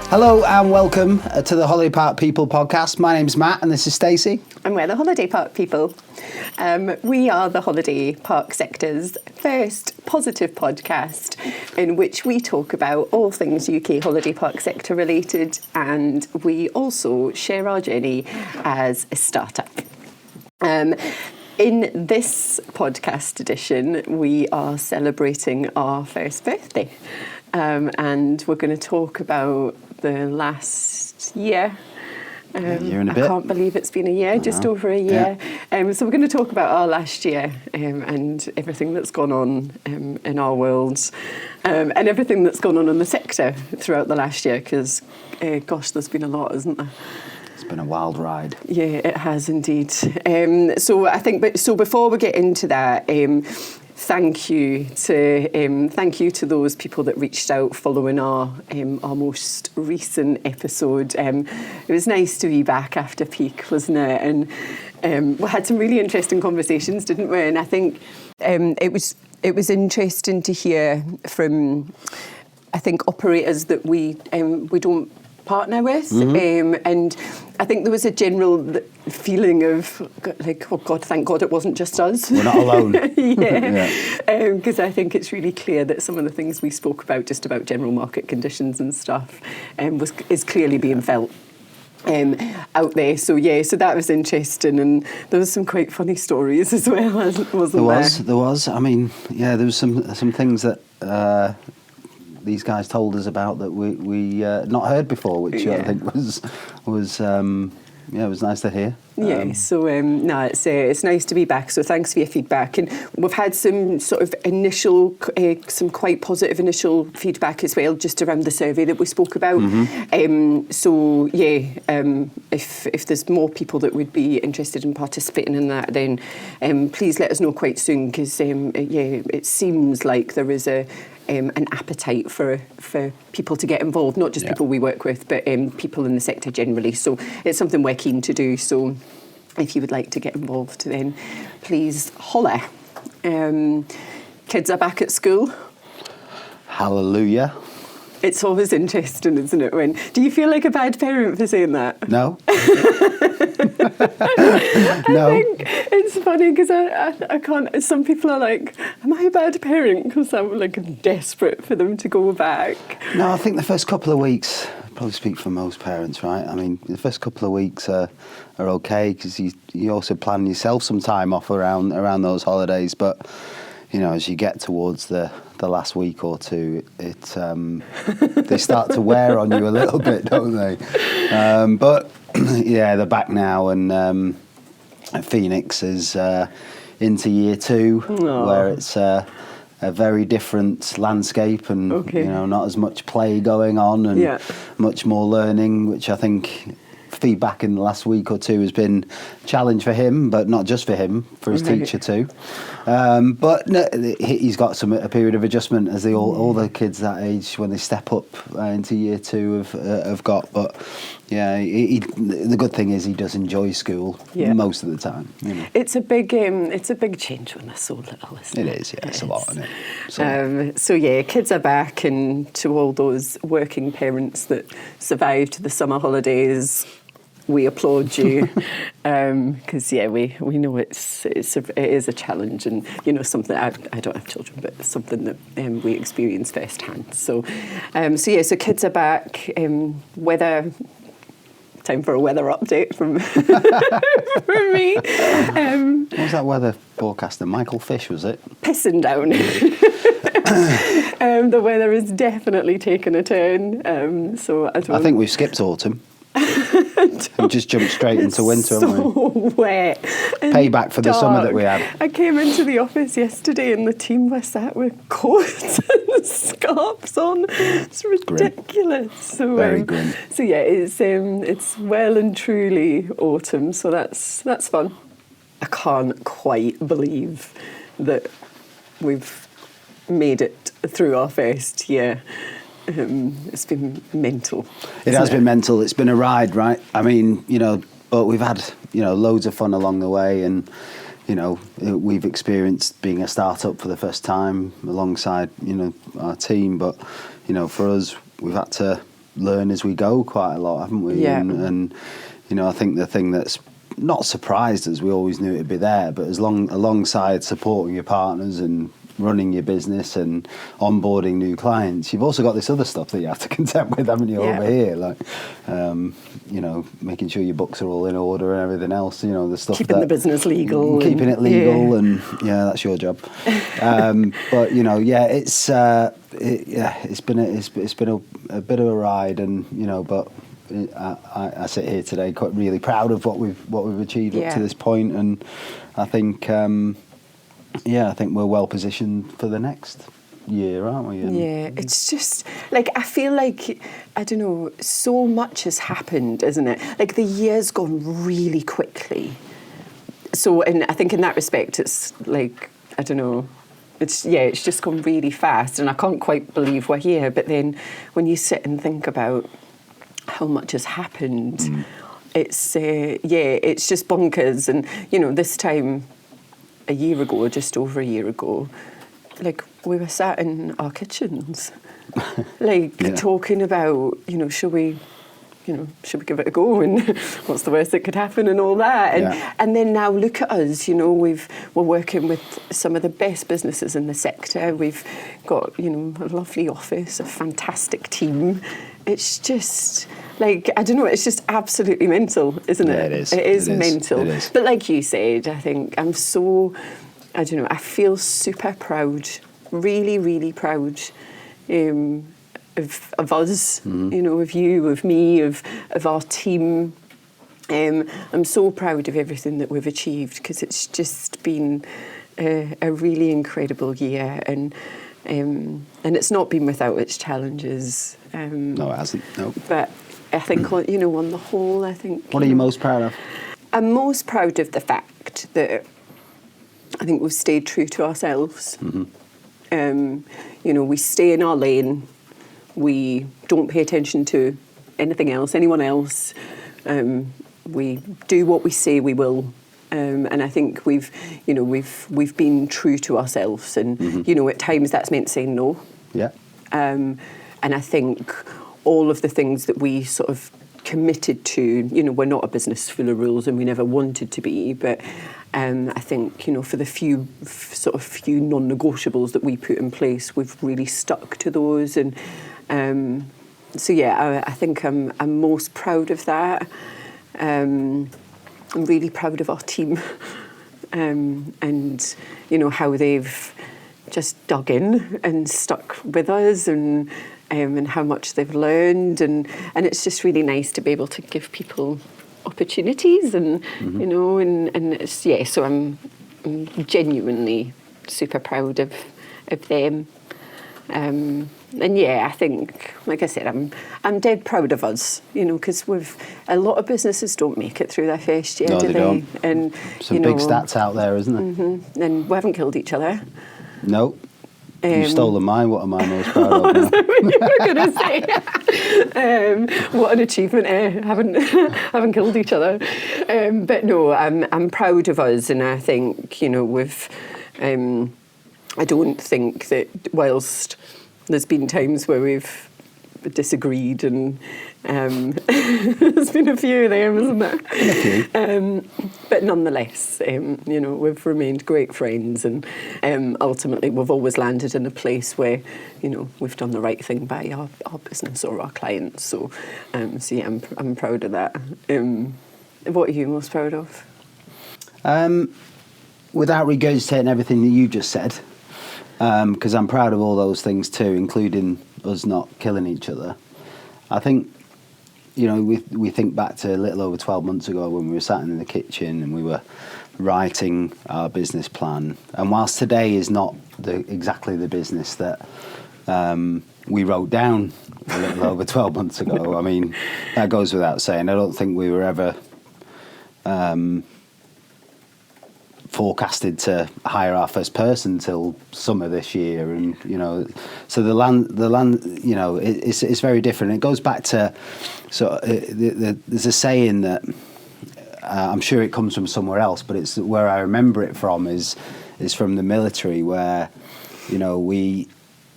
Hello and welcome to the Holiday Park People podcast. My name's Matt and this is Stacey. And we're the Holiday Park People. We are the Holiday Park sector's first positive podcast in which we talk about all things UK holiday park sector related, and we also share our journey as a startup. In this podcast edition, we are celebrating our first birthday, and we're going to talk about the last year. A year and a bit. I can't believe it's been a year, just over a year. Yeah. So we're going to talk about our last year and everything that's gone on in our worlds and everything that's gone on in the sector throughout the last year, because, gosh, there's been a lot, hasn't there? It's been a wild ride. Yeah, it has indeed. So before we get into that, thank you to those people that reached out following our most recent episode. It was nice to be back after peak, wasn't it? And we had some really interesting conversations, didn't we? And I think it was interesting to hear from, I think, operators that we don't partner with, and I think there was a general feeling of like, oh God, thank God it wasn't just us. We're not alone. Because I think it's really clear that some of the things we spoke about, just about general market conditions and stuff, is clearly being felt out there. So that was interesting, and there was some quite funny stories as well, wasn't there? There was. I mean, there was some things that these guys told us about that we not heard before, which I think was it was nice to hear. It's nice to be back. So thanks for your feedback, and we've had some sort of initial, some quite positive initial feedback as well, just around the survey that we spoke about. If there's more people that would be interested in participating in that, then please let us know quite soon, because it seems like there is an appetite for people to get involved, not just people we work with, but people in the sector generally. So it's something we're keen to do. So if you would like to get involved, then please holler. Kids are back at school. Hallelujah. It's always interesting, isn't it? Do you feel like a bad parent for saying that? No. I think it's funny because I can't. Some people are like, "Am I a bad parent?" Because I'm like desperate for them to go back. No, I think the first couple of weeks, I probably speak for most parents, right? I mean, the first couple of weeks are okay, because you also plan yourself some time off around those holidays, but as you get towards the last week or two, they start to wear on you a little bit, don't they? But they're back now, and Phoenix is into year 2, where it's a very different landscape, and not as much play going on, and much more learning, which I think feedback in the last week or two has been a challenge for him, but not just for him, for his teacher too. But no, he's got a period of adjustment, as all the kids that age, when they step up into year 2 have got. But the good thing is he does enjoy school most of the time. It's a big change when they're so little, isn't it? It is, it's a lot, isn't it? So kids are back, and to all those working parents that survived the summer holidays, we applaud you, because we know it is a challenge, and something. I don't have children, but it's something that we experience firsthand. So kids are back. Time for a weather update from me. What was that weather forecaster? Michael Fish, was it? Pissing down. The weather has definitely taken a turn. I think we've skipped autumn. And just jumped straight into winter, haven't we? So wet. Payback for the summer that we had. I came into the office yesterday and the team were sat with coats and scarves on. It's ridiculous. So, very grim. So it's well and truly autumn. So that's fun. I can't quite believe that we've made it through our first year. It's been mental. It has been mental. It's been a ride, right? I mean, but we've had, loads of fun along the way, and, we've experienced being a startup for the first time alongside, our team. But, for us, we've had to learn as we go quite a lot, haven't we? Yeah. And you know, I think the thing that's not surprised us, we always knew it'd be there, but alongside supporting your partners and running your business and onboarding new clients, you've also got this other stuff that you have to contend with, haven't you, over here? Like, you know, making sure your books are all in order and everything else, you know, the stuff keeping the business legal. Keeping it legal and that's your job. But, you know, it's been a bit of a ride, and, you know, but I sit here today quite really proud of what we've achieved up to this point, and I think I think we're well positioned for the next year, aren't we? And it's just like, I feel like, I don't know, so much has happened, isn't it? Like, the year's gone really quickly. So, and I think in that respect, it's like, I don't know, it's just gone really fast, and I can't quite believe we're here. But then when you sit and think about how much has happened, it's it's just bonkers. And, you know, this time a year ago, just over a year ago, like, we were sat in our kitchens, like, talking about, you know, should we give it a go, and what's the worst that could happen, and all that. And then now look at us, you know, we're working with some of the best businesses in the sector. We've got, you know, a lovely office, a fantastic team. It's just, like, I don't know, it's just absolutely mental, isn't it? Yeah, it is. It is mental. It is. But like you said, I think I feel super proud, really, really proud of us, you know, of you, of me, of our team. I'm so proud of everything that we've achieved, because it's just been a really incredible year, and it's not been without its challenges. No, it hasn't. No. But I think, you know, on the whole, I think. What are you most proud of? I'm most proud of the fact that I think we've stayed true to ourselves. You know, we stay in our lane. We don't pay attention to anyone else. We do what we say we will. And I think we've been true to ourselves. And, you know, at times that's meant saying no. Yeah. And I think all of the things that we sort of committed to, you know, we're not a business full of rules, and we never wanted to be, but I think, you know, for the few non-negotiables that we put in place, we've really stuck to those. And so I think I'm most proud of that. I'm really proud of our team, and, you know, how they've just dug in and stuck with us, and how much they've learned, and it's just really nice to be able to give people opportunities, and you know, and it's, so I'm genuinely super proud of them, and I think, like I said, I'm dead proud of us, you know, because a lot of businesses don't make it through their first year, no, do they? Don't. And some big stats out there, isn't there? And we haven't killed each other. No. You've stolen mine. What am I most proud of now? You were going to say, what an achievement! Haven't killed each other. But no, I'm proud of us, and I think, you know, I don't think that, whilst there's been times where we've disagreed, and there's been a few of them, isn't there? But nonetheless, you know, we've remained great friends, and ultimately we've always landed in a place where, you know, we've done the right thing by our business or our clients. So, I'm proud of that. What are you most proud of? Without regurgitating everything that you just said, because I'm proud of all those things too, including us not killing each other. I think, you know, we think back to a little over 12 months ago when we were sat in the kitchen and we were writing our business plan. And whilst today is not exactly the business that we wrote down a little over 12 months ago, I mean, that goes without saying. I don't think we were ever forecasted to hire our first person till summer this year, and you know, so the land, you know, it's very different. It goes back to there's a saying that I'm sure it comes from somewhere else, but it's where I remember it from is from the military, where, you know, we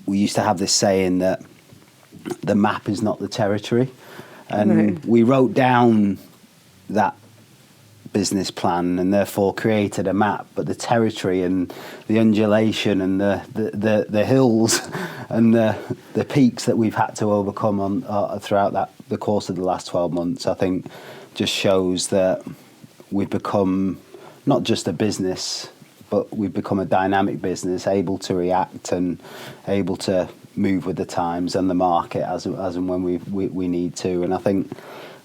used to have this saying that the map is not the territory. And we wrote down that business plan and therefore created a map, but the territory and the undulation and the hills and the peaks that we've had to overcome on throughout the course of the last 12 months, I think just shows that we've become not just a business, but we've become a dynamic business, able to react and able to move with the times and the market as and when we need to. And I think,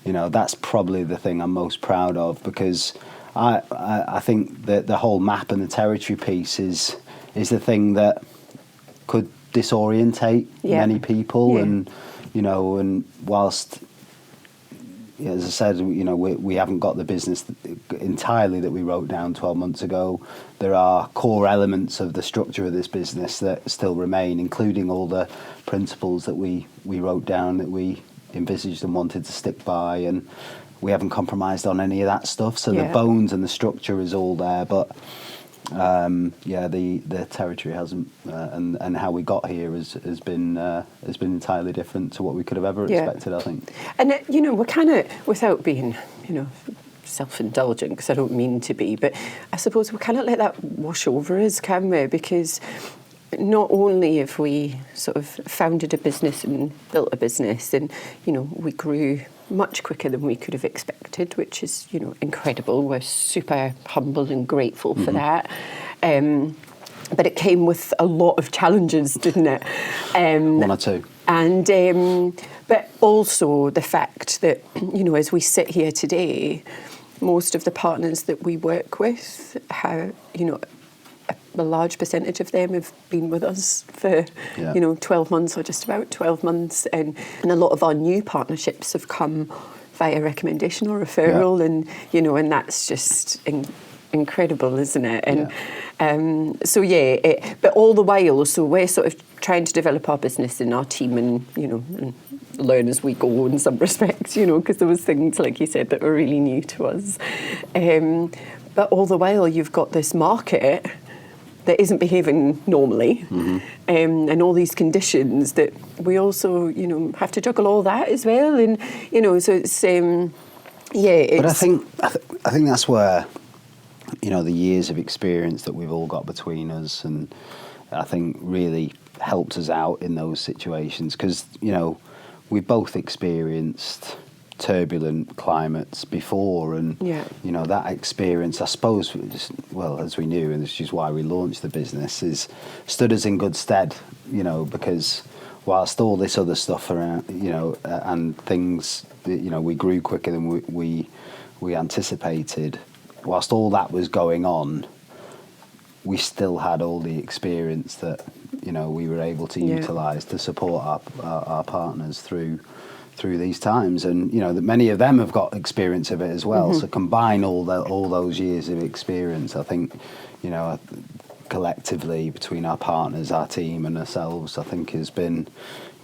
that's probably the thing I'm most proud of, because I think that the whole map and the territory piece is the thing that could disorientate many people. And, and whilst, as I said, we haven't got the business entirely that we wrote down 12 months ago. There are core elements of the structure of this business that still remain, including all the principles that we wrote down that we envisaged and wanted to stick by, and we haven't compromised on any of that stuff. So the bones and the structure is all there, but the territory hasn't, and how we got here has been entirely different to what we could have ever expected, I think. And we're kind of, without being self-indulgent, because I don't mean to be, but I suppose we kind of let that wash over us, can we? Because not only have we sort of founded a business and built a business, and we grew much quicker than we could have expected, which is incredible. We're super humble and grateful for that. But it came with a lot of challenges, didn't it? One or two. And but also the fact that as we sit here today, most of the partners that we work with have a large percentage of them have been with us for 12 months or just about 12 months, and a lot of our new partnerships have come via recommendation or referral, and and that's just incredible, isn't it? And but all the while, so we're sort of trying to develop our business and our team, and and learn as we go in some respects, because there was things, like you said, that were really new to us. But all the while, you've got this market that isn't behaving normally, and all these conditions that we also, have to juggle all that as well, and so it's But I think that's where the years of experience that we've all got between us, and I think really helped us out in those situations, because we've both experienced turbulent climates before, and that experience, I suppose, as we knew, and this is why we launched the business, is stood us in good stead, because whilst all this other stuff around, and things, we grew quicker than we anticipated. Whilst all that was going on, we still had all the experience that we were able to utilise to support our partners through these times, and that many of them have got experience of it as well. So combine all those years of experience, I think, collectively between our partners, our team, and ourselves, I think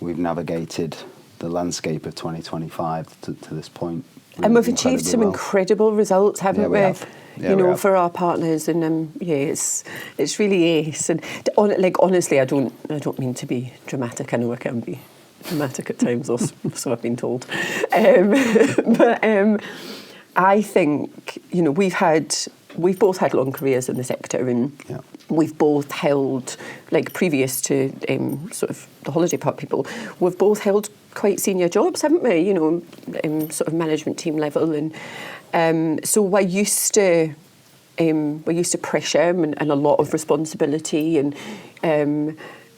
we've navigated the landscape of 2025 to this point. Really, and we've achieved some incredible results, haven't we? We for our partners, and it's really ace. And honestly, I don't mean to be dramatic. I know I can be dramatic at times, or so I've been told. But I think we've both had long careers in the sector, and we've both held, previous to sort of the holiday park people, we've both held quite senior jobs, haven't we? Sort of management team level, and so we're used to pressure and a lot of responsibility, and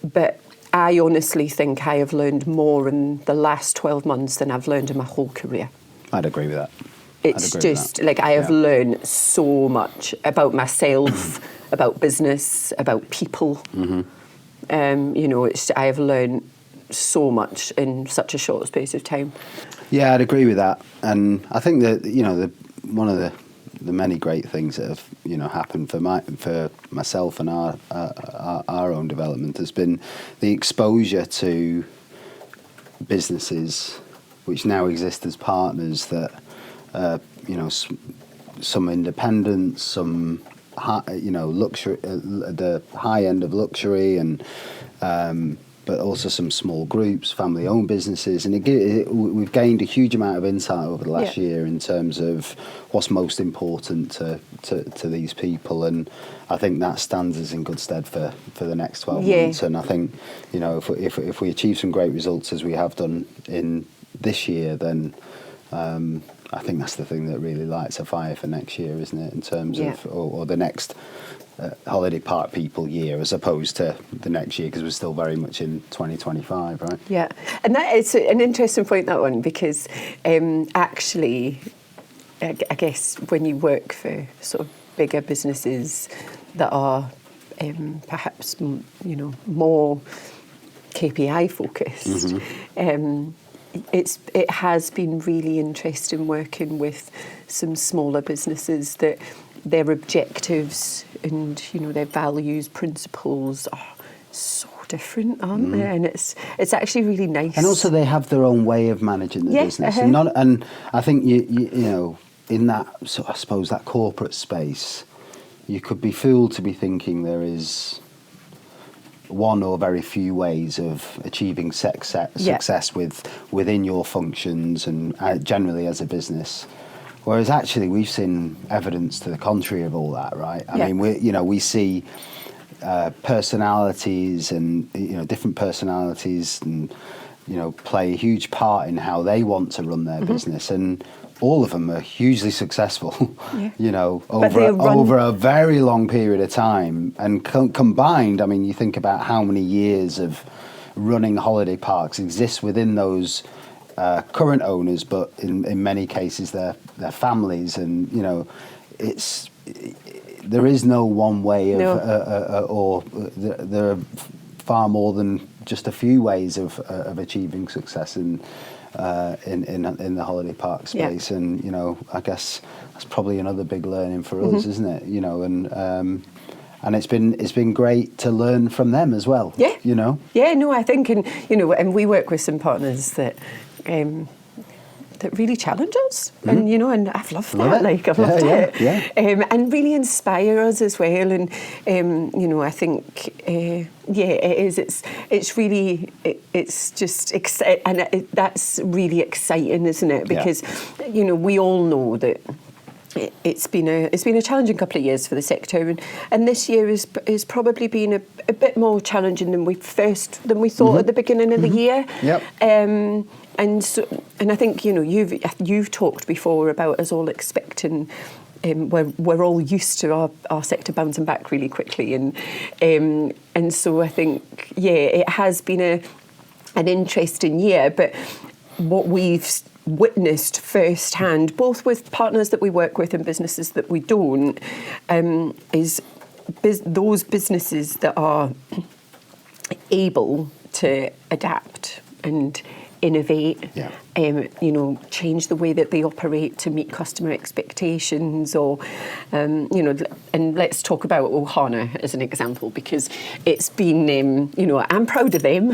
but I honestly think I have learned more in the last 12 months than I've learned in my whole career. I'd agree with that. It's just I have learned so much about myself, about business, about people. I have learned so much in such a short space of time. Yeah, I'd agree with that, and I think that one of the many great things that have happened for myself and our own development has been the exposure to businesses which now exist as partners that some independent, some luxury, the high end of luxury, and but also some small groups, family-owned businesses, and we've gained a huge amount of insight over the last year in terms of what's most important to these people, and I think that stands us in good stead for the next 12 months. And I think, you know, if we achieve some great results as we have done in this year, then I think that's the thing that really lights a fire for next year, isn't it? In terms of or the next holiday park people year, as opposed to the next year, because we're still very much in 2025, right? Yeah, and that is an interesting point, that one, because actually, I guess when you work for sort of bigger businesses that are perhaps, you know, more KPI focused, it has been really interesting working with some smaller businesses that their objectives and, you know, their values, principles are so different, aren't they? And it's actually really nice. And also they have their own way of managing the business. And I think you know, in that, so I suppose, that corporate space, you could be fooled to be thinking there is one or very few ways of achieving success within your functions and generally as a business. Whereas actually we've seen evidence to the contrary of all that, right? I mean, we see personalities and, you know, different personalities and, you know, play a huge part in how they want to run their business, and all of them are hugely successful, you know, over a very long period of time. And combined, I mean, you think about how many years of running holiday parks exists within those current owners, but in many cases their families, and, you know, there is no one way of, or there are far more than just a few ways of achieving success in the holiday park space. And, you know, I guess that's probably another big learning for us, isn't it? You know, and it's been great to learn from them as well. Yeah, you know. Yeah, no, I think, and, you know, and we work with some partners that really challenge us, and, you know, and I've loved that. Like, I've loved it. And really inspire us as well. And you know, I think it is. It's really it's just and that's really exciting, isn't it? Because you know, we all know that it's been a challenging couple of years for the sector, and this year is probably been a bit more challenging than we thought at the beginning of the year. And I think, you know, you've talked before about us all expecting, we're all used to our sector bouncing back really quickly, and so I think it has been an interesting year. But what we've witnessed firsthand, both with partners that we work with and businesses that we don't, is those businesses that are able to adapt and innovate, you know, change the way that they operate to meet customer expectations, or, you know, and let's talk about Ohana as an example, because it's been, you know, I'm proud of them,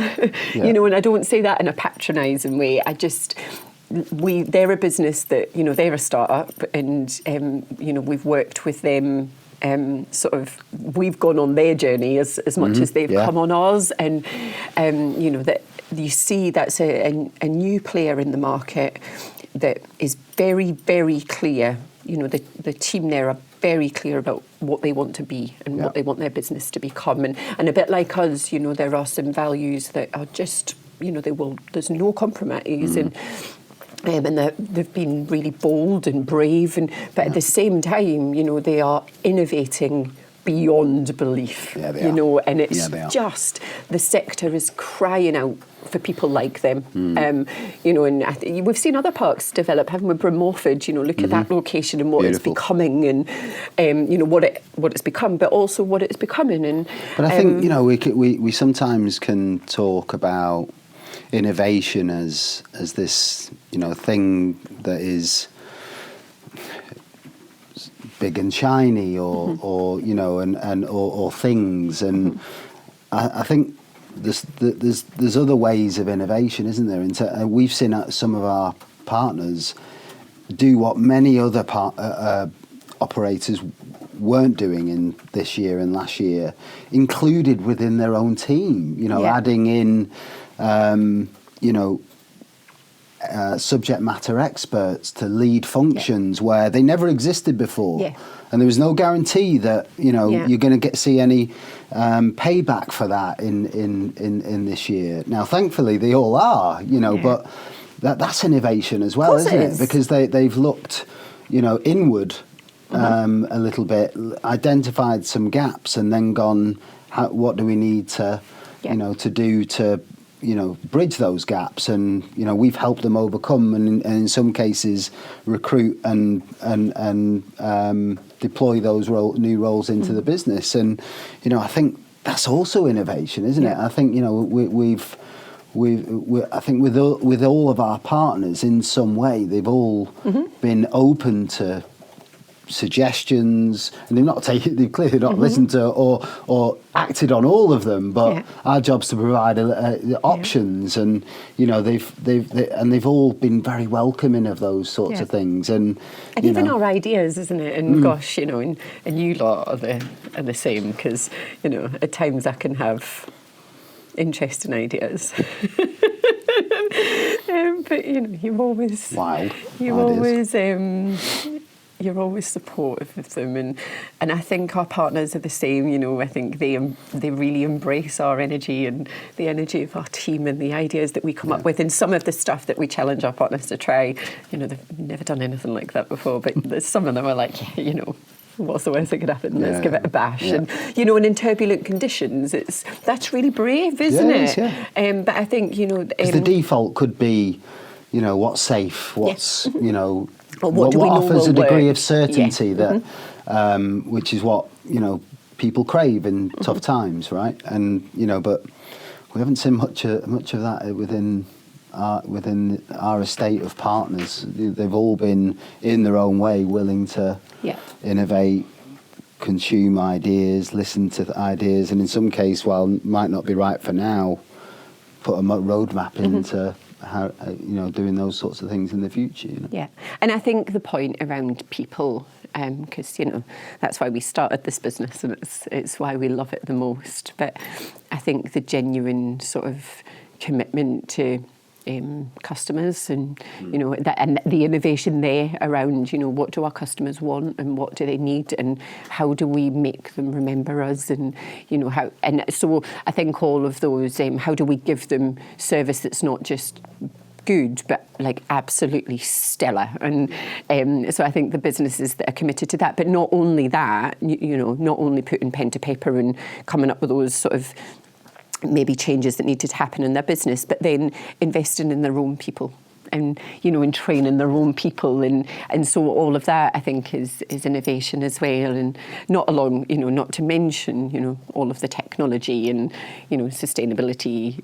you know, and I don't say that in a patronising way. They're a business that, you know, they're a startup, and, you know, we've worked with them. Sort of, we've gone on their journey as much as they've come on ours, and you know, that you see that's a new player in the market that is very, very clear. You know, the team there are very clear about what they want to be and what they want their business to become, and a bit like us, you know, there are some values that are just, you know, there's no compromise in. And they've been really bold and brave, but at the same time, you know, they are innovating beyond belief. You know, and it's just, the sector is crying out for people like them. You know, and we've seen other parks develop, haven't we? Bryn Morford, you know, look at that location and what it's becoming, and you know, what it's become, but also what it's becoming. And but I think, you know, we sometimes can talk about innovation as this, you know, thing that is big and shiny, or you know, or things, and I think there's other ways of innovation, isn't there? And we've seen some of our partners do what many other operators weren't doing in this year and last year included within their own team. You know, adding in, you know, subject matter experts to lead functions where they never existed before. Yeah. And there was no guarantee that, you know, you're going to see any payback for that in this year. Now, thankfully, they all are, you know, but that's innovation as well, isn't it? Because they've looked, you know, inward a little bit, identified some gaps, and then gone, what do we need to, you know, to do to, you know, bridge those gaps? And, you know, we've helped them overcome and in some cases recruit and deploy those new roles into the business. And, you know, I think that's also innovation, isn't it? I think, you know, I think with all of our partners in some way, they've all been open to suggestions, and they've clearly not listened to or acted on all of them, but our job's to provide options, and you know they've all been very welcoming of those sorts of things, and even our ideas, isn't it? And gosh, you know, and you lot are the same, because you know at times I can have interesting ideas. But you know, you're always supportive of them, and I think our partners are the same. You know, I think they really embrace our energy and the energy of our team and the ideas that we come up with, and some of the stuff that we challenge our partners to try. You know, they've never done anything like that before, but there's some of them are like, you know, what's the worst that could happen? Let's give it a bash. And you know, and in turbulent conditions, that's really brave, isn't it? But I think, you know, the default could be, you know, what's safe, what's you know. What offers a degree of certainty that, which is what, you know, people crave in tough times, right? And you know, but we haven't seen much of that within our estate of partners. They've all been in their own way willing to innovate, consume ideas, listen to ideas, and in some case, while might not be right for now, put a roadmap into how, you know, doing those sorts of things in the future. You know? Yeah, and I think the point around people, because you know that's why we started this business, and it's why we love it the most. But I think the genuine sort of commitment to customers, and you know and the innovation there around, you know, what do our customers want and what do they need, and how do we make them remember us, and you know how. And so I think all of those, how do we give them service that's not just good but like absolutely stellar, and so I think the businesses that are committed to that, but not only that, you know, not only putting pen to paper and coming up with those sort of maybe changes that needed to happen in their business, but then investing in their own people, and you know, in training their own people, and so all of that I think is innovation as well, and not to mention, you know, all of the technology and, you know, sustainability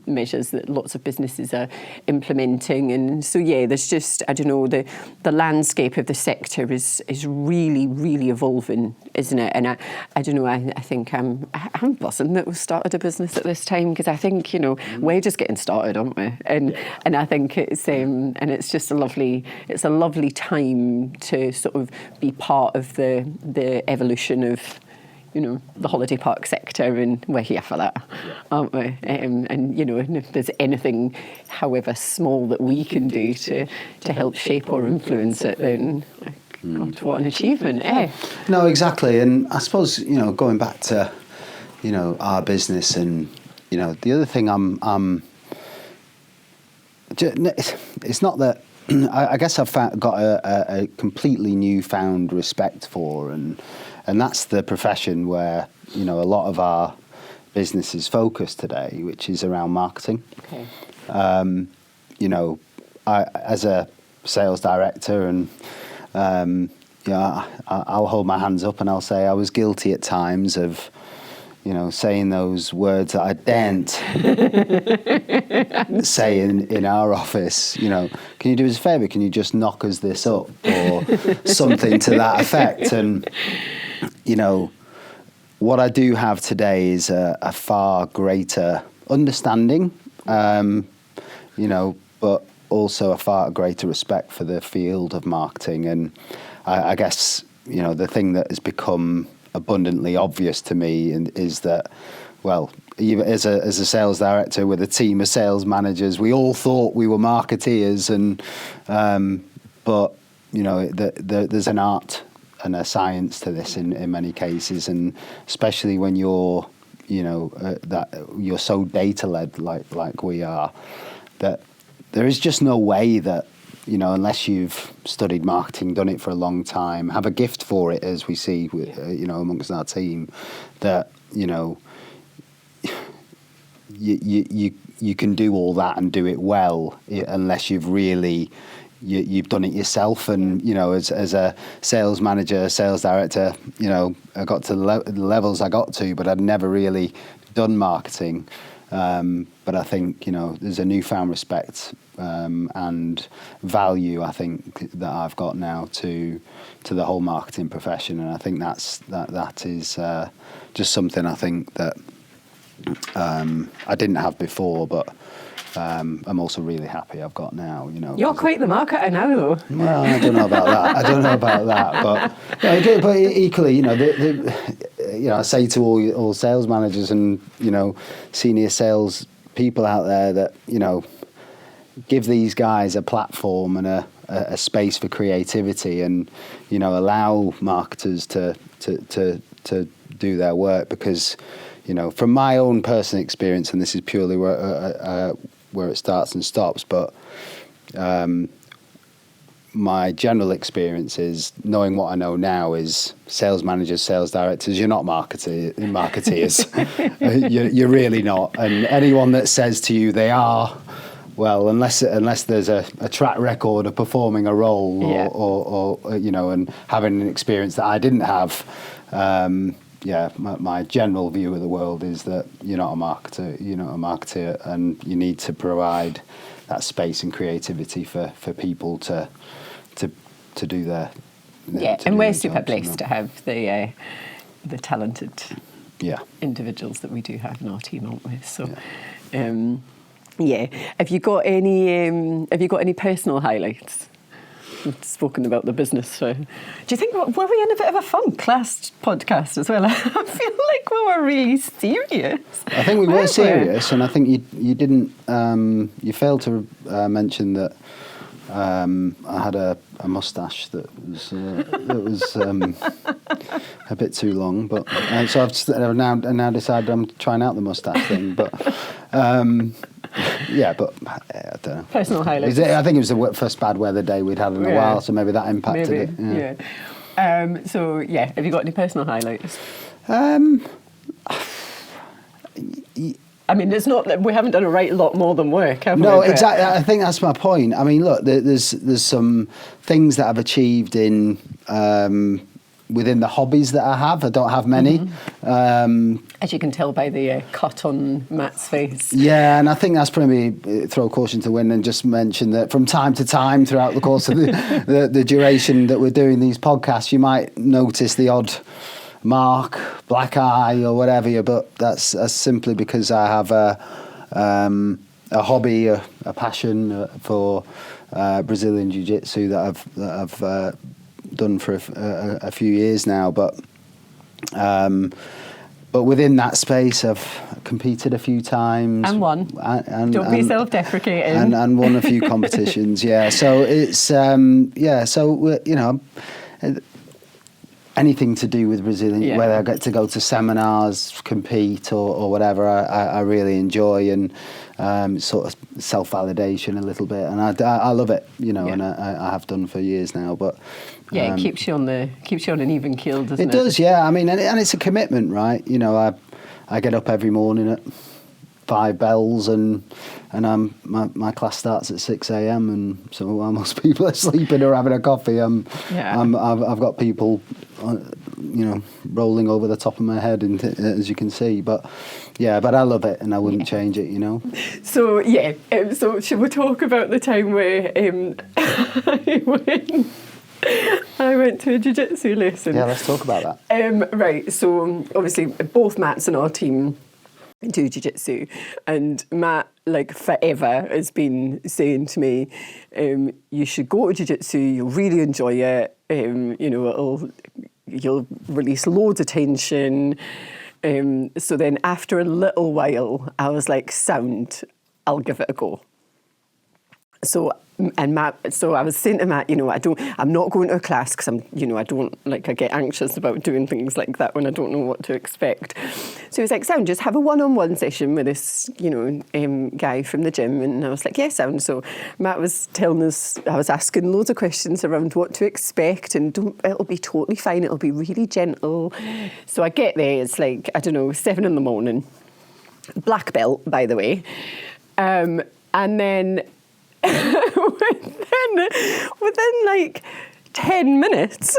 measures that lots of businesses are implementing. And so there's just, I don't know, the landscape of the sector is really, really evolving, isn't it? And I don't know, I think I'm buzzing that we started a business at this time, because I think, you know, we're just getting started, aren't we? And I think it's just a lovely time to sort of be part of the evolution of, you know, the holiday park sector, and we're here for that, aren't we? And you know, and if there's anything, however small, that we can do to help shape or influence it, then God, what an achievement, eh? No, exactly. And I suppose, you know, going back to, you know, our business, and you know, the other thing it's not that I guess I've got a completely newfound respect for, and that's the profession where, you know, a lot of our business is focused today, which is around marketing. Okay. You know, as a sales director, and I'll hold my hands up and I'll say I was guilty at times of, you know, saying those words that I daren't say in our office. You know, can you do us a favour? Can you just knock us this up, or something to that effect? And you know, what I do have today is a far greater understanding, you know, but also a far greater respect for the field of marketing. And I guess, the thing that has become abundantly obvious to me is that, well, even as a sales director with a team of sales managers, we all thought we were marketeers, but there's an art and a science to this in many cases, and especially when you're that you're so data led like we are, that there is just no way that, unless you've studied marketing, done it for a long time, have a gift for it, as we see amongst our team, that you can do all that and do it well, unless you've really you've done it yourself. And as a sales manager, sales director, I got to the levels I got to, but I'd never really done marketing. But I think there's a newfound respect and value, I think, that I've got now to the whole marketing profession, and I think that is just something I think that I didn't have before, but I'm also really happy I've got now. You're quite the marketer now, though. Well, I don't know about that. But equally, I say to all sales managers and senior sales people out there that give these guys a platform and a space for creativity, and allow marketers to do their work, because from my own personal experience, and this is purely where it starts and stops, but my general experience is, knowing what I know now, is sales managers, sales directors, you're not marketeers. You're really not. And anyone that says to you they are, well, unless there's a track record of performing a role, or and having an experience that I didn't have. My general view of the world is that you're not a marketer, and you need to provide that space and creativity for people to do their and we're super blessed to have the talented individuals that we do have in our team, aren't we? So have you got any personal highlights? We've spoken about the business. So, do you think were we in a bit of a funk last podcast as well? I feel like we were really serious. I think we were serious, and I think you didn't. You failed to mention that I had a moustache that was a bit too long, but so I've now decided I'm trying out the moustache thing, but. But I don't know. Personal highlights. I think it was the first bad weather day we'd had in a while, so maybe that impacted it. Have you got any personal highlights? I mean, it's not that we haven't done a lot more than work, have we? No, exactly. I think that's my point. I mean, look, there's some things that I've achieved in within the hobbies that I have. I don't have many. Mm-hmm. As you can tell by the cut on Matt's face. Yeah, and I think that's probably throw caution to the wind and just mention that from time to time throughout the course of the duration that we're doing these podcasts, you might notice the odd mark, black eye or whatever, but that's simply because I have a hobby, a passion for Brazilian Jiu-Jitsu that I've done for a few years now, but within that space, I've competed a few times and won. Don't be self-deprecating. And won a few competitions. Yeah, so it's So anything to do with Brazilian, whether I get to go to seminars, compete, or whatever, I really enjoy, and sort of self-validation a little bit, and I love it, and I have done for years now. But it keeps you on an even keel, doesn't it? It does, yeah. I mean, and it's a commitment, right? I get up every morning at 5 bells, and my class starts at 6 a.m. and so while most people are sleeping or having a coffee, I've got people, rolling over the top of my head, and as you can see, but I love it, and I wouldn't change it, So so should we talk about the time where I went to a jiu-jitsu lesson? Yeah, let's talk about that. Right, so obviously both Matts in our team do jiu-jitsu, and Matt, like forever, has been saying to me, you should go to jiu-jitsu, you'll really enjoy it, you'll release loads of tension. So then after a little while, I was like, sound, I'll give it a go. So I was saying to Matt, I'm not going to a class because I get anxious about doing things like that when I don't know what to expect. So he was like, sound, just have a one-on-one session with this, guy from the gym. And I was like, yeah, sound. So Matt was telling us, I was asking loads of questions around what to expect, and it'll be totally fine. It'll be really gentle. So I get there, it's like, 7 a.m, black belt, by the way. And then within like 10 minutes,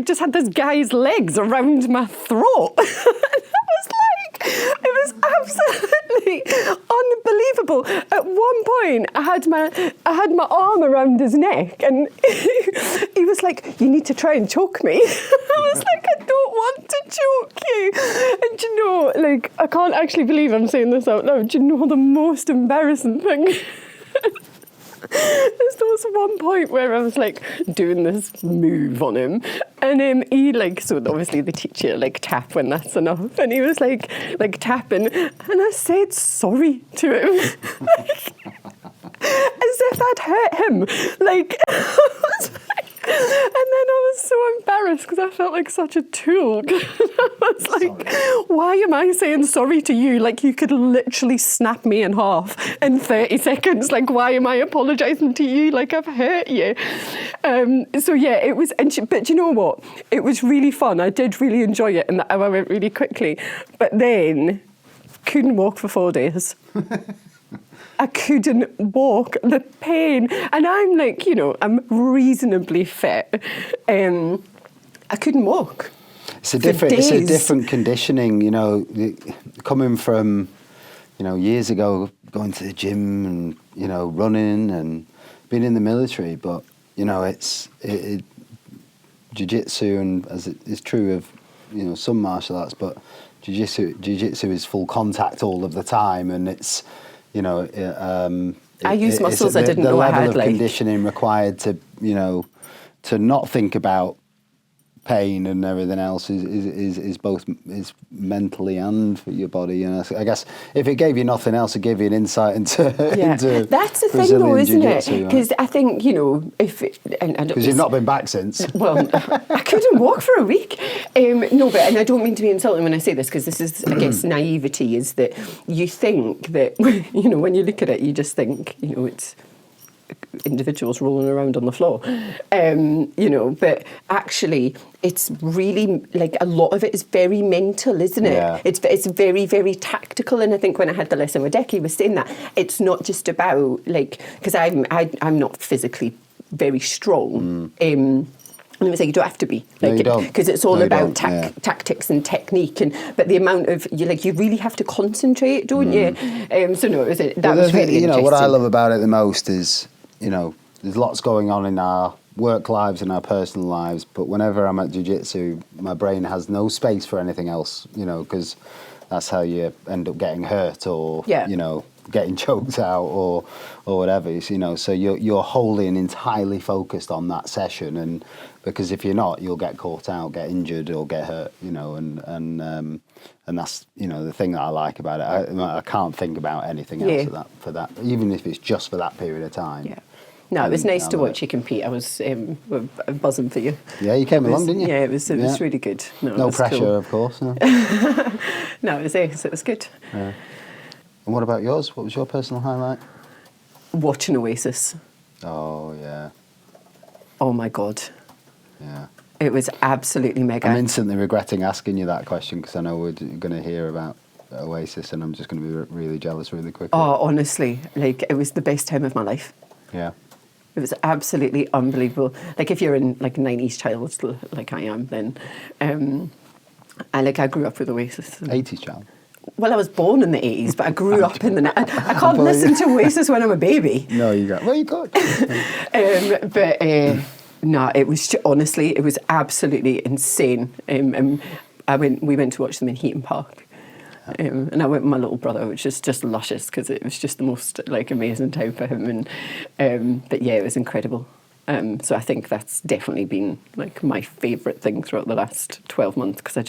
just had this guy's legs around my throat. It was absolutely unbelievable. At one point, I had my arm around his neck, and he was like, "You need to try and choke me." I was like, "I don't want to choke you." And I can't actually believe I'm saying this out loud. Do you know the most embarrassing thing? There was one point where I was doing this move on him, and he so obviously they teach you tap when that's enough, and he was tapping, and I said sorry to him, as if I'd hurt him, and then I was so embarrassed because I felt like such a tool. I was like, why am I saying sorry to you? You could literally snap me in half in 30 seconds. Why am I apologising to you? I've hurt you. So yeah, it was, but you know what? It was really fun. I did really enjoy it, and the hour went really quickly. But then, couldn't walk for 4 days. I couldn't walk, the pain. And I'm I'm reasonably fit. I couldn't walk. It's a different conditioning, coming from, years ago, going to the gym and, running and being in the military. But, jiu-jitsu, and as it is true of, some martial arts, but jiu-jitsu is full contact all of the time, and it's, I use muscles I didn't know I had. The level of conditioning required to, to not think about pain and everything else is both mentally and for your body. And I guess if it gave you nothing else, it gave you an insight into that's the Brazilian thing, though, isn't it? Because right? I think because you've not been back since. Well, I couldn't walk for a week. No, and I don't mean to be insulting when I say this, because this is, I guess, naivety, is that you think that when you look at it, you just think it's individuals rolling around on the floor, but actually it's really a lot of it is very mental, isn't it? Yeah. It's very, very tactical. And I think when I had the lesson with Decky, was saying that it's not just about because I'm not physically very strong. And it was you don't have to be, because it's all about tactics and technique, but the amount of you really have to concentrate, don't you? So no, was really interesting. What I love about it the most is there's lots going on in our work lives and our personal lives, but whenever I'm at jiu-jitsu, my brain has no space for anything else, because that's how you end up getting hurt or getting choked out or whatever, so you're wholly and entirely focused on that session, and because if you're not, you'll get caught out, get injured or get hurt, and that's the thing that I like about it. I can't think about anything else for that, even if it's just for that period of time. Yeah. No, it was nice to watch you compete. I was buzzing for you. Yeah, you came along, didn't you? Yeah, it was really good. No pressure, cool. Of course. No, no, it was ace. It was good. Yeah. And what about yours? What was your personal highlight? Watching Oasis. Oh, yeah. Oh, my God. Yeah. It was absolutely mega. I'm instantly regretting asking you that question because I know we're going to hear about Oasis, and I'm just going to be really jealous really quickly. Oh, honestly, it was the best time of my life. Yeah. It was absolutely unbelievable. If you're in a 90s child like I am, then I grew up with Oasis. 80s child. Well, I was born in the 80s, but I grew up in the... I can't listen to Oasis when I'm a baby. No, you got... Well, you could. No, it was honestly, it was absolutely insane. We went to watch them in Heaton Park. And I went with my little brother, which is just luscious because it was just the most amazing time for him. But yeah, it was incredible. So I think that's definitely been like my favourite thing throughout the last 12 months, because I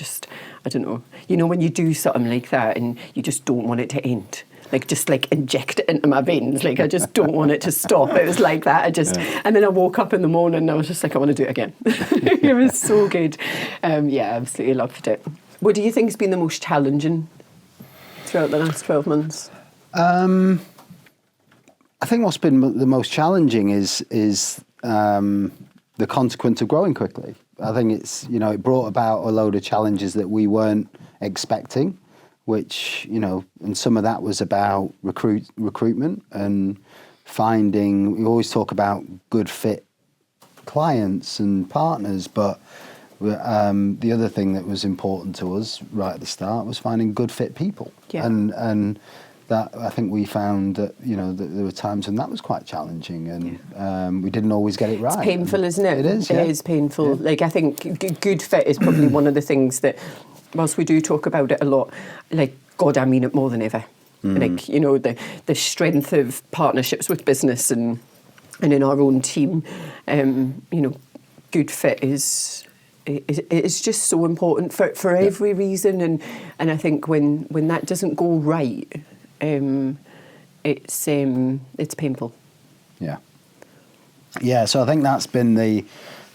don't know, you know, when you do something like that and you just don't want it to end. Like, just like inject it into my veins. Like, I just don't want it to stop. It was like that. And then I woke up in the morning and I was just like, I want to do it again. It was so good. Yeah, absolutely loved it. What do you think has been the most challenging throughout the last 12 months? I think what's been the most challenging is the consequence of growing quickly. I think it's, you know, it brought about a load of challenges that we weren't expecting, which, you know, and some of that was about recruitment and finding. We always talk about good fit clients and partners, but the other thing that was important to us right at the start was finding good fit people. Yeah. And that, I think we found that, you know, that there were times when that was quite challenging, and we didn't always get it right. It's painful, isn't it? It is, yeah. It is painful. Yeah. Like, I think good fit is probably one of the things that, whilst we do talk about it a lot, like, God, I mean it more than ever. Like, you know, the strength of partnerships with business and in our own team, you know, good fit is just so important for every reason, and I think when that doesn't go right, it's painful. Yeah. So I think that's been the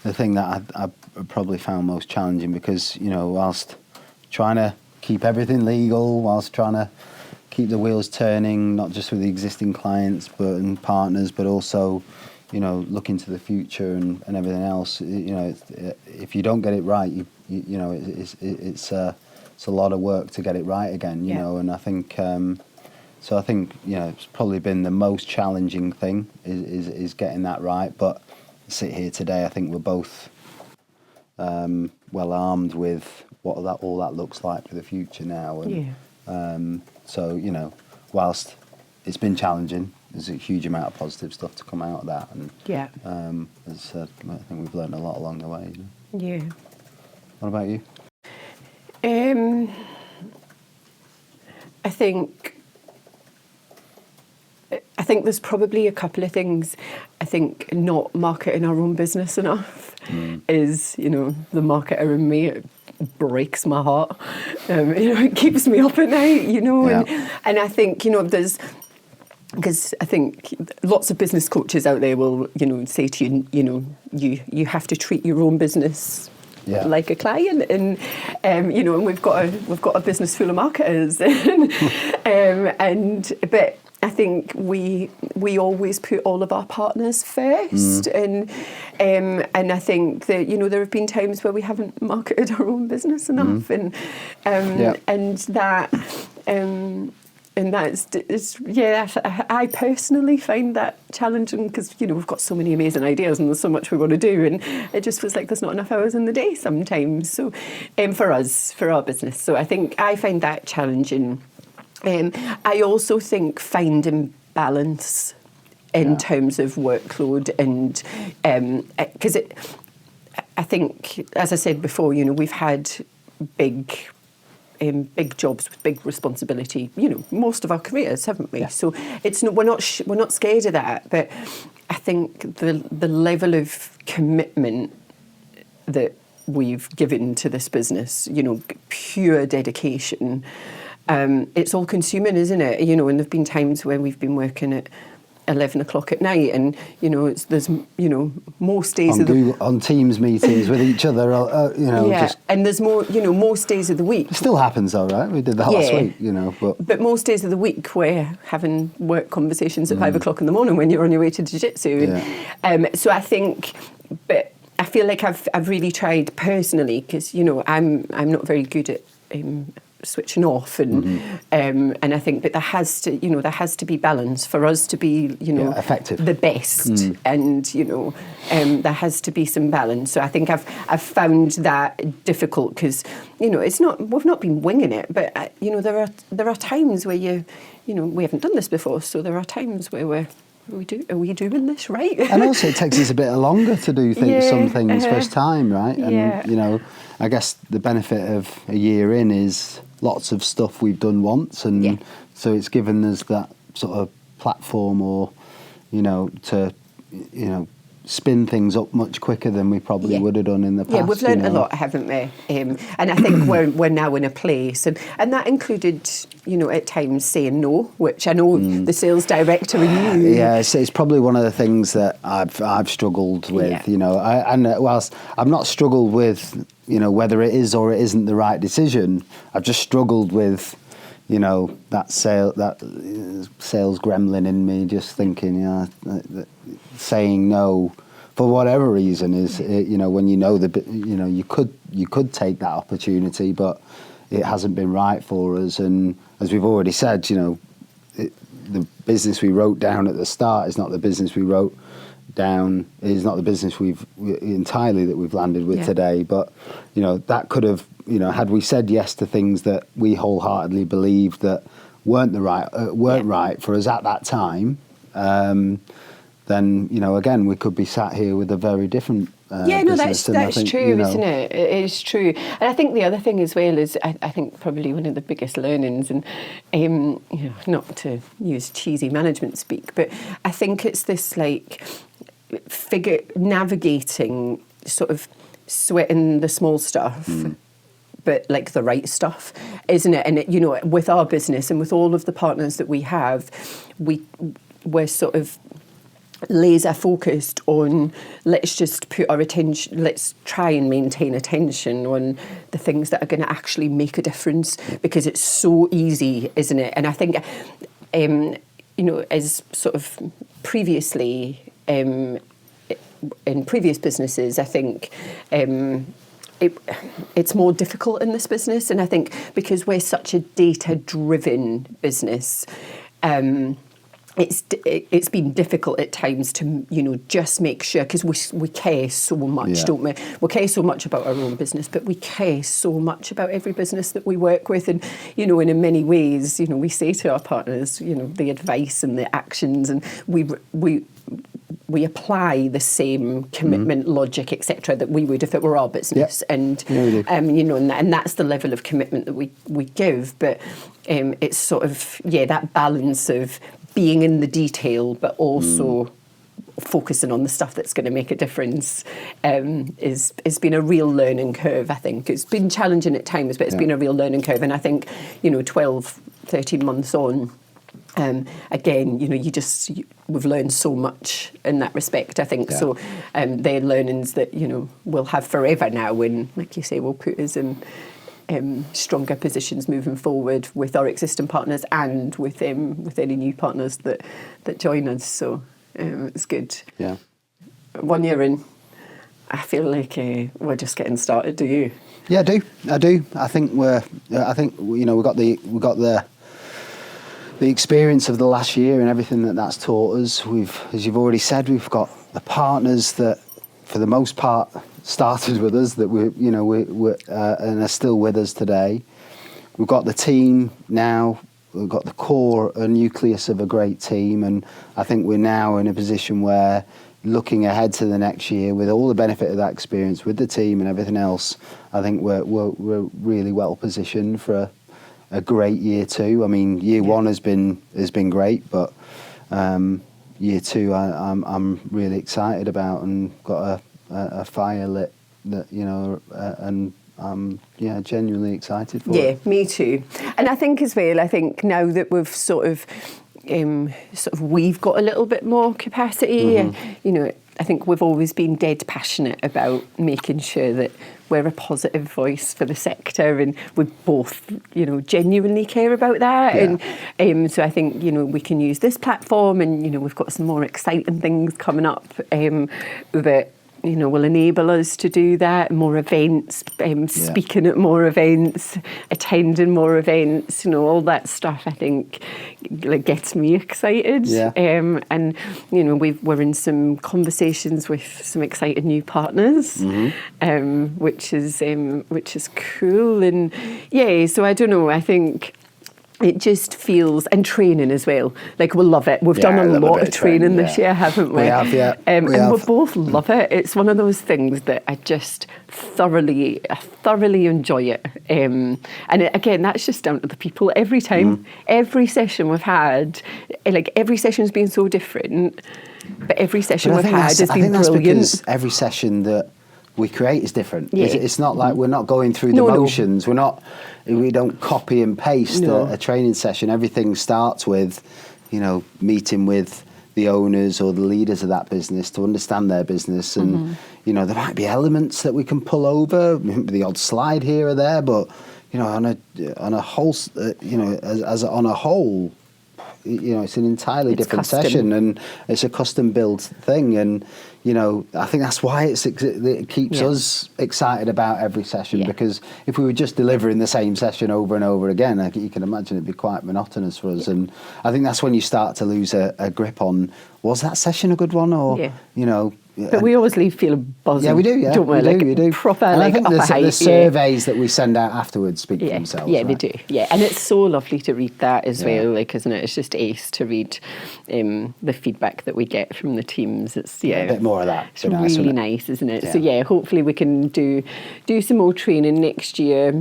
thing that I probably found most challenging, because, you know, whilst trying to keep everything legal, whilst trying to keep the wheels turning, not just with the existing clients and partners, but also, you know, looking to the future and everything else. You know, if you don't get it right, you know, it's a lot of work to get it right again. You know, and I think so. I think, you know, it's probably been the most challenging thing is getting that right. But sit here today, I think we're both well armed with what all that looks like for the future now. And so, you know, whilst it's been challenging, there's a huge amount of positive stuff to come out of that. And as I said, I think we've learned a lot along the way. You know? Yeah. What about you? I think there's probably a couple of things. I think not marketing our own business enough is, you know, the marketer in me. It breaks my heart. You know, it keeps me up at night. You know, and I think, you know, because I think lots of business coaches out there will, you know, say to you, you know, you have to treat your own business like a client, and you know, and we've got a business full of marketers, and but I think we always put all of our partners first, and I think that, you know, there have been times where we haven't marketed our own business enough, and that. And I personally find that challenging, because, you know, we've got so many amazing ideas and there's so much we want to do, and it just feels like there's not enough hours in the day sometimes. So, for us, for our business, so I think I find that challenging. I also think finding balance in terms of workload, and because I think, as I said before, you know, we've had big jobs with big responsibility, you know, most of our careers, haven't we? So it's not, we're not scared of that, but I think the level of commitment that we've given to this business, you know, pure dedication, it's all consuming, isn't it? You know, and there've been times when we've been working at 11 o'clock at night, and, you know, there's, you know, most days on Teams meetings with each other, you know, and there's more, you know, most days of the week. It still happens though, right? We did that last week, you know, but most days of the week we're having work conversations at 5 o'clock in the morning when you're on your way to jiu-jitsu. So I think, but I feel like I've really tried personally, because, you know, I'm not very good at switching off, and I think that there has to be balance for us to be, you know, effective, the best, and, you know, there has to be some balance. So I think I've found that difficult, because, you know, we've not been winging it, but you know, there are times where you know, we haven't done this before, so there are times where are we doing this right? And also it takes us a bit longer to do some things first time, right? And you know, I guess the benefit of a year in is lots of stuff we've done once, and so it's given us that sort of platform, or, you know, to, you know, spin things up much quicker than we probably would have done in the past. Yeah, we've learned a lot, haven't we? And I think we're now in a place, and that included, at times saying no, which I know the sales director and you. Yeah, it's probably one of the things that I've struggled with. And whilst I've not struggled with, whether it is or it isn't the right decision, I've just struggled with, that sales gremlin in me, just thinking, saying no for whatever reason is, when you could take that opportunity, but it hasn't been right for us. And as we've already said, the business we wrote down at the start is not the business we wrote down. Is not the business we've landed with today. But that could have, had we said yes to things that we wholeheartedly believed that weren't right for us at that time, then again we could be sat here with a very different business. That's true, isn't it? It is true. And I think the other thing as well is I think probably one of the biggest learnings, and not to use cheesy management speak, but I think it's this navigating, sort of sweating the small stuff. But the right stuff, isn't it? And with our business and with all of the partners that we have, we're sort of laser focused on, let's just put our attention, let's try and maintain attention on the things that are going to actually make a difference, because it's so easy, isn't it? And I think, as sort of previously, in previous businesses, I think, it's more difficult in this business, and I think because we're such a data-driven business, it's been difficult at times to just make sure, because we care so much, don't we? We care so much about our own business, but we care so much about every business that we work with, and and in many ways, we say to our partners, the advice and the actions, and we apply the same commitment, logic, etc., that we would if it were our business, and and that's the level of commitment that we give. But it's sort of that balance of being in the detail, but also focusing on the stuff that's going to make a difference has been a real learning curve. I think it's been challenging at times, but it's been a real learning curve. And I think 12, 13 months on. Again, we've learned so much in that respect, I think. Yeah. So they're learnings that, we'll have forever now, and like you say, will put us in stronger positions moving forward with our existing partners and with any new partners that join us. So it's good. Yeah. 1 year in, I feel like we're just getting started. Do you? Yeah, I do. I think we got the experience of the last year and everything that's taught us. As you've already said, we've got the partners that, for the most part, started with us, that we and are still with us today. We've got the team now. We've got the core, a nucleus of a great team, and I think we're now in a position where, looking ahead to the next year, with all the benefit of that experience with the team and everything else, I think we're really well positioned for a great year two. I mean, year one has been great, but year two I'm really excited about, and got a fire lit that and I'm genuinely excited for it. Yeah, me too. And I think as well, now that we've sort of we've got a little bit more capacity, I think we've always been dead passionate about making sure that we're a positive voice for the sector, and we both, genuinely care about that. Yeah. And so I think, we can use this platform, and, we've got some more exciting things coming up that, will enable us to do that. More events, speaking at more events, attending more events, all that stuff, I think, gets me excited. Yeah. And, we're in some conversations with some exciting new partners, which is cool. And so I don't know, I think it just feels, and training as well. We'll love it. We've done a lot of training this year, haven't we? We have, yeah. And we both love it. It's one of those things that I just thoroughly enjoy it. And again, that's just down to the people. Every time, every session we've had, every session's been so different. But every session But we've had has I been think that's brilliant. because every session that we create is different. Yeah. It's not like we're not going through the motions. We don't copy and paste a training session. Everything starts with, meeting with the owners or the leaders of that business to understand their business. And, there might be elements that we can pull over, the odd slide here or there, but, on a whole, as on a whole, it's an entirely different custom. session, and it's a custom built thing. And, I think that's why it keeps us excited about every session, because if we were just delivering the same session over and over again, you can imagine it'd be quite monotonous for us. And I think that's when you start to lose a grip on, was that session a good one? Or, But we always leave feeling buzzing. Yeah, we do, don't we? We do. Proper, and like, I think upper height. the surveys that we send out afterwards speak for themselves. Yeah, right? they do. Yeah, and it's so lovely to read that as well, isn't it? It's just ace to read the feedback that we get from the teams. It's a bit more of that. It's really nice, isn't it? Yeah. So hopefully we can do some more training next year,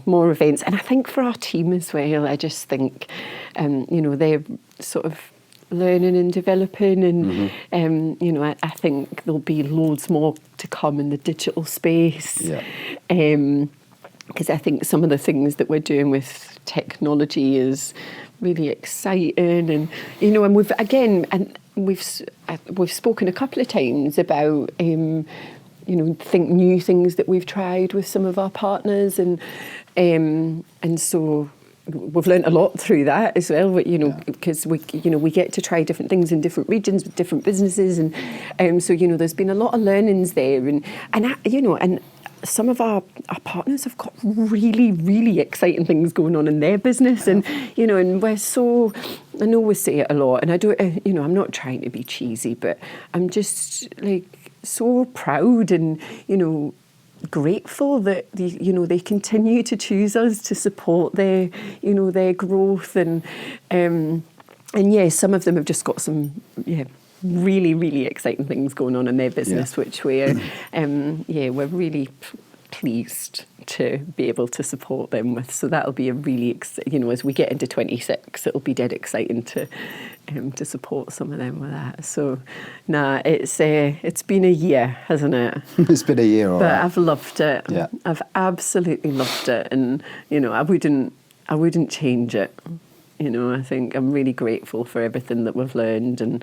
more events, and I think for our team as well. I just think, they're sort of learning and developing, and I think there'll be loads more to come in the digital space. Yeah. Because I think some of the things that we're doing with technology is really exciting, and we've spoken a couple of times about new things that we've tried with some of our partners, and so we've learned a lot through that as well, because we get to try different things in different regions with different businesses, and so there's been a lot of learnings there, and some of our partners have got really, really exciting things going on in their business, and and we're so, I know we say it a lot, and I do, I'm not trying to be cheesy, but I'm just like so proud and grateful that they continue to choose us to support their growth, and some of them have just got some really, really exciting things going on in their business, which we're really pleased to be able to support them with. So that'll be a really as we get into 26, it'll be dead exciting to support some of them with that. So it's been a year, hasn't it? It's been a year, all but right. I've loved it. Yeah. I've absolutely loved it, and I wouldn't change it. I think I'm really grateful for everything that we've learned, and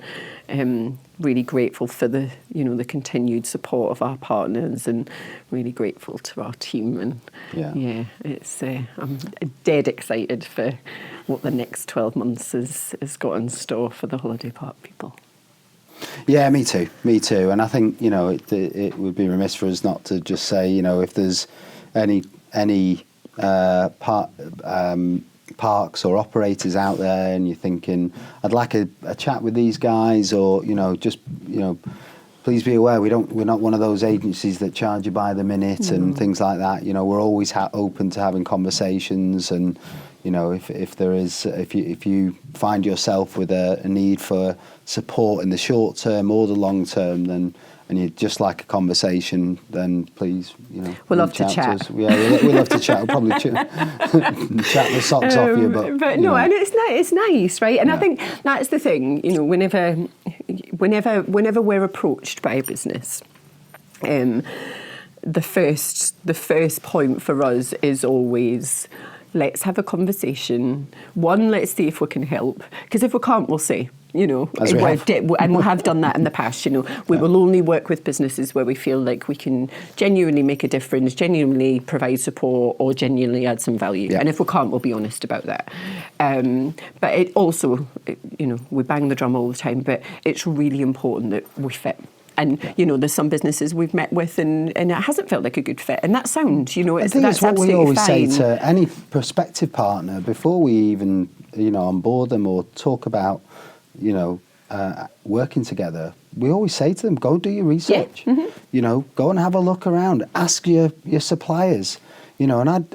really grateful for the the continued support of our partners, and really grateful to our team. And it's I'm dead excited for what the next 12 months has got in store for the holiday park people. Yeah, me too. And I think it would be remiss for us not to just say if there's any parks or operators out there, and you're thinking, I'd like a chat with these guys, or please be aware we're not one of those agencies that charge you by the minute and things like that. We're always open to having conversations, and if you find yourself with a need for support in the short term or the long term, then and you'd just like a conversation, then please, we'll love to chat. To we'll love to chat. We'll probably chat the socks off you, but no, and it's nice, right? And I think that's the thing, whenever we're approached by a business, the first point for us is always, let's have a conversation. One, let's see if we can help, because if we can't, we'll say. And we have done that in the past. We will only work with businesses where we feel like we can genuinely make a difference, genuinely provide support, or genuinely add some value. And if we can't, we'll be honest about that. But it also, we bang the drum all the time, but it's really important that we fit. And, there's some businesses we've met with and it hasn't felt like a good fit. And that's sound, I think that's what we always say to any prospective partner before we even, onboard them or talk about, working together. We always say to them, go do your research. Yeah. Go and have a look around. Ask your suppliers. And I'd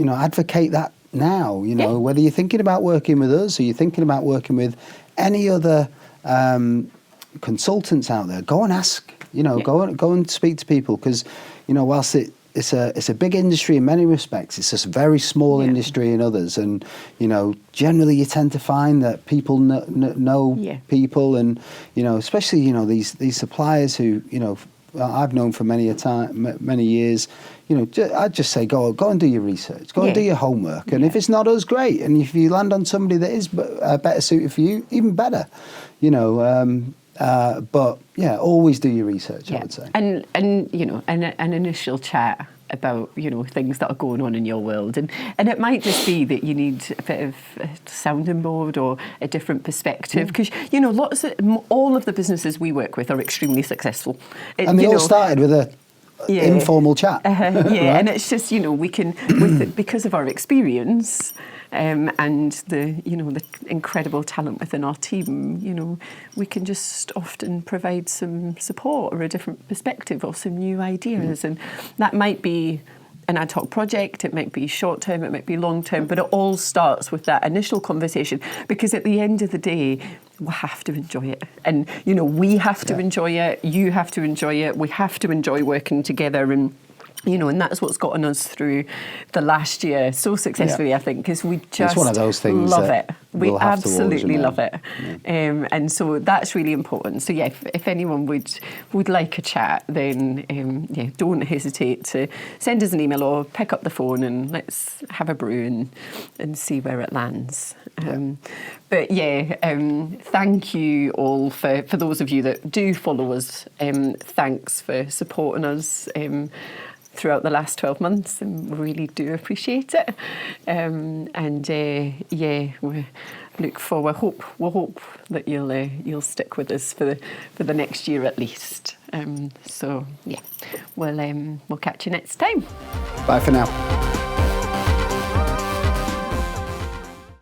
advocate that now. Whether you're thinking about working with us or you're thinking about working with any other consultants out there, go and ask. Go and speak to people, because whilst it's a big industry in many respects. It's a very small industry in others, and generally you tend to find that people know people, and especially these suppliers who I've known for many years. I'd just say go and do your research, go and do your homework, and if it's not us, great. And if you land on somebody that is better suited for you, even better. But always do your research. I would say, and an initial chat about things that are going on in your world, and it might just be that you need a bit of a sounding board or a different perspective, because all of the businesses we work with are extremely successful, and they all started with a informal chat. Right? And it's just we can because of our experience. And the incredible talent within our team, we can just often provide some support or a different perspective or some new ideas, and that might be an ad hoc project, it might be short term, it might be long term, but it all starts with that initial conversation, because at the end of the day, we have to enjoy it, and we have to enjoy it, you have to enjoy it, we have to enjoy working together, and that's what's gotten us through the last year so successfully, I think, because we just it's one of those things love it. We absolutely love it. Yeah. And so that's really important. So, if anyone would like a chat, then, don't hesitate to send us an email or pick up the phone and let's have a brew and see where it lands. But, thank you all for those of you that do follow us. Thanks for supporting us throughout the last 12 months, and we really do appreciate it. We look forward. We hope that you'll stick with us for the next year at least. We'll catch you next time. Bye for now.